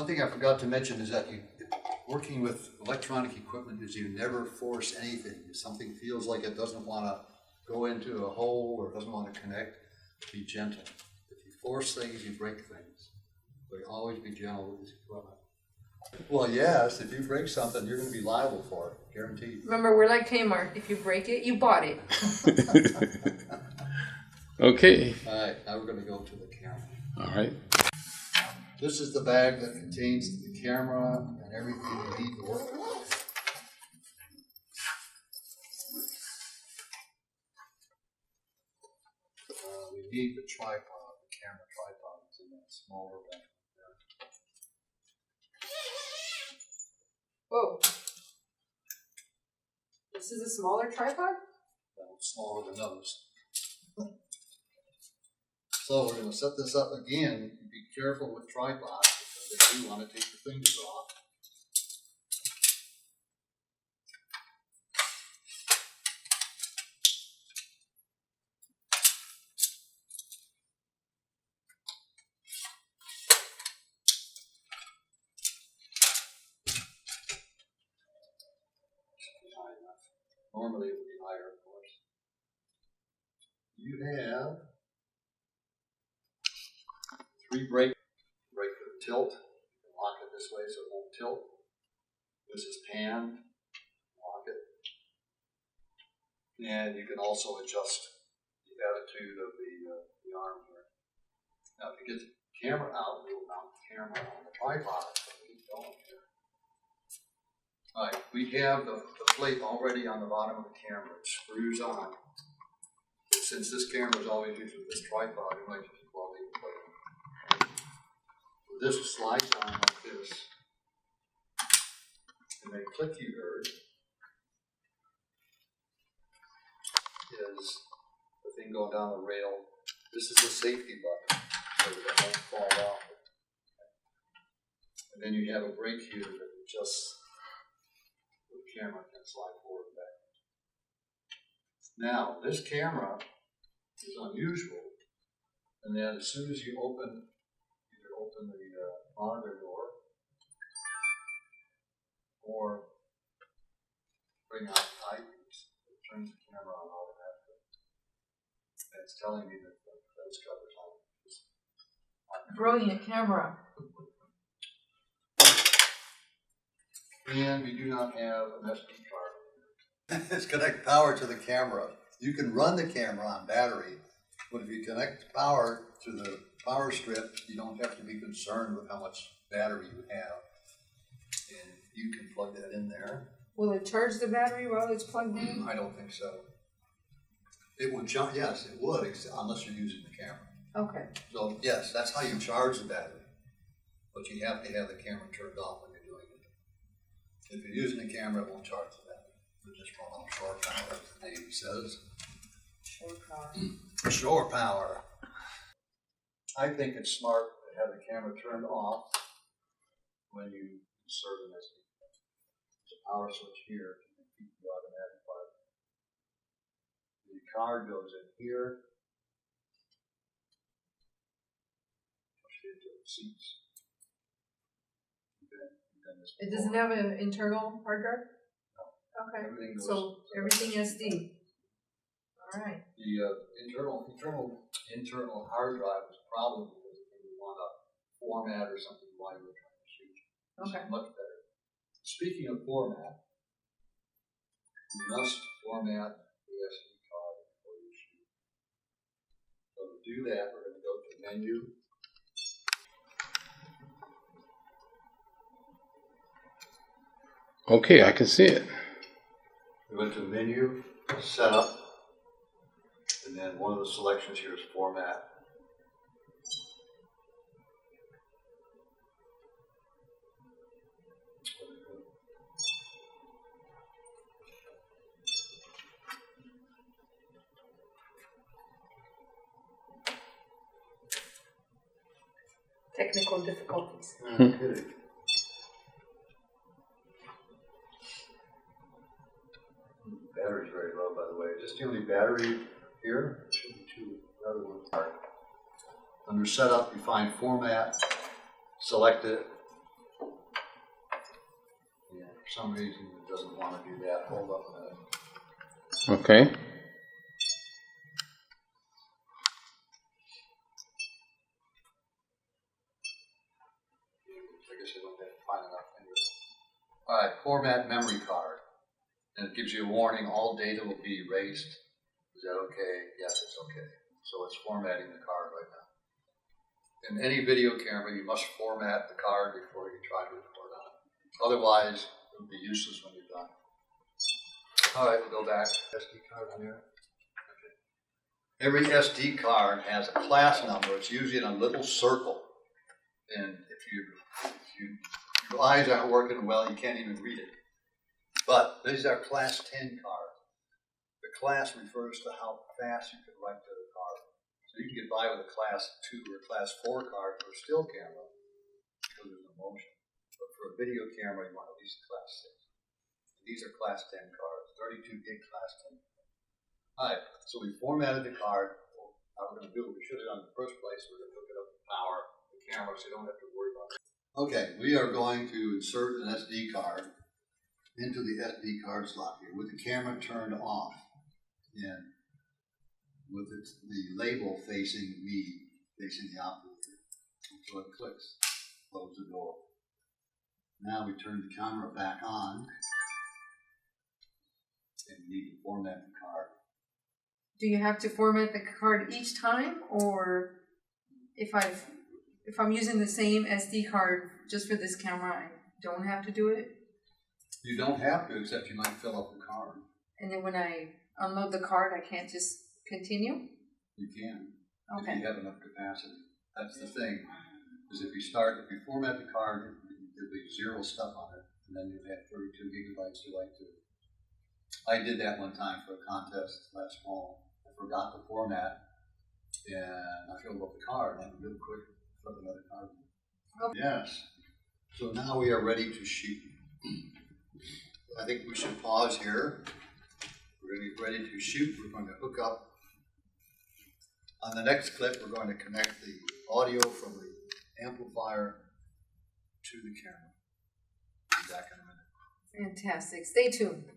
Something I forgot to mention is that working with electronic equipment is you never force anything. If something feels like it doesn't want to go into a hole or doesn't want to connect, be gentle. If you force things, you break things. So you always be gentle with this equipment. Well, yes, if you break something, you're going to be liable for it, guaranteed. Remember, we're like Kmart. If you break it, you bought it. Okay. All right, now we're going to go to the camera. All right. This is the bag that contains the camera and everything you need to work with. We need the tripod, the camera tripod. It's in that smaller bag. Whoa. This is a smaller tripod? No, smaller than those. So we're going to set this up again. Be careful with tripods because they do want to take your fingers off. Normally it would be higher, of course. You have 3 brake for the tilt. You can lock it this way so it won't tilt. This is pan, lock it. And you can also adjust the attitude of the arm here. Now if you get the camera out, we'll mount the camera on the tripod. So keep going here. All right, we have the plate already on the bottom of the camera. It screws on. Since this camera is always using this tripod, you might just well leave the plate. This slides on like this. And the click you heard is the thing going down the rail. This is the safety button so that it won't fall off. And then you have a brake here that adjusts the camera can slide forward and back. Now, this camera is unusual, and then as soon as you open the monitor door or bring out the eyepiece, it turns the camera on automatically. And it's telling me that the lens cover's on. Brilliant camera. And we do not have an SD card. It's connect power to the camera. You can run the camera on battery, but if you connect power to the power strip, you don't have to be concerned with how much battery you have. And you can plug that in there. Will it charge the battery while it's plugged in? I don't think so. It would charge, yes, it would, unless you're using the camera. Okay. So yes, that's how you charge the battery. But you have to have the camera turned off when you're doing it. If you're using the camera, it won't charge the battery. It'll just run on shore power, as the name says. Shore power. Shore power. I think it's smart to have the camera turned off when you insert an SD. There's a power switch here to keep the automatic part. The card goes in here. Push it into the seats. It doesn't have an internal hard drive? No. Okay. Everything goes, So everything SD. All right. the internal hard drive is probably because you want to format or something while you're trying to shoot. Okay. It's much better. Speaking of format, you must format the SD card before you shoot. So to do that, we're going to go to Menu. Okay, I can see it. We went to Menu, Setup, and then one of the selections here is Format. Technical difficulties. No kidding. Battery's very low, by the way. Just the only battery here. There should be 2 other ones. Under Setup, you find Format, select it, for some reason it doesn't want to do that. Hold up a minute. Okay. I guess I don't have to find enough anyway. All right, format memory card. And it gives you a warning, all data will be erased. Is that okay? Yes, it's okay. So it's formatting the card right now. In any video camera, you must format the card before you try to record on it. Otherwise, it will be useless when you're done. All right, we'll go back. SD card on here. Okay. Every SD card has a class number. It's usually in a little circle. And if your eyes aren't working well, you can't even read it. But these are class 10 cards. The class refers to how fast you can write to the card. So you can get by with a class 2 or class 4 card for a still camera because there's no motion. But for a video camera, you want at least a class 6. These are class 10 cards, 32 gig class 10. All right, so we formatted the card. Well, how we're going to do it, we should have done in the first place. We're going to hook it up to power the camera so you don't have to worry about it. Okay, we are going to insert an SD card into the SD card slot here with the camera turned off and with the label facing me, facing the operator. So it clicks, close the door. Now we turn the camera back on and we need to format the card. Do you have to format the card each time, or if I'm using the same SD card just for this camera, I don't have to do it? You don't have to, except you might fill up the card. And then when I unload the card, I can't just continue? You can, Okay. if you have enough capacity. That's the thing, is if you format the card, there'll be 0 stuff on it, and then you'll have 32 gigabytes to write to. I did that one time for a contest last fall. I forgot to format, and I filled up the card, and I really quick flip another card. Okay. Yes. So now we are ready to shoot. I think we should pause here. We're going to get ready to shoot. We're going to hook up. On the next clip, we're going to connect the audio from the amplifier to the camera. Be back in a minute. Fantastic. Stay tuned.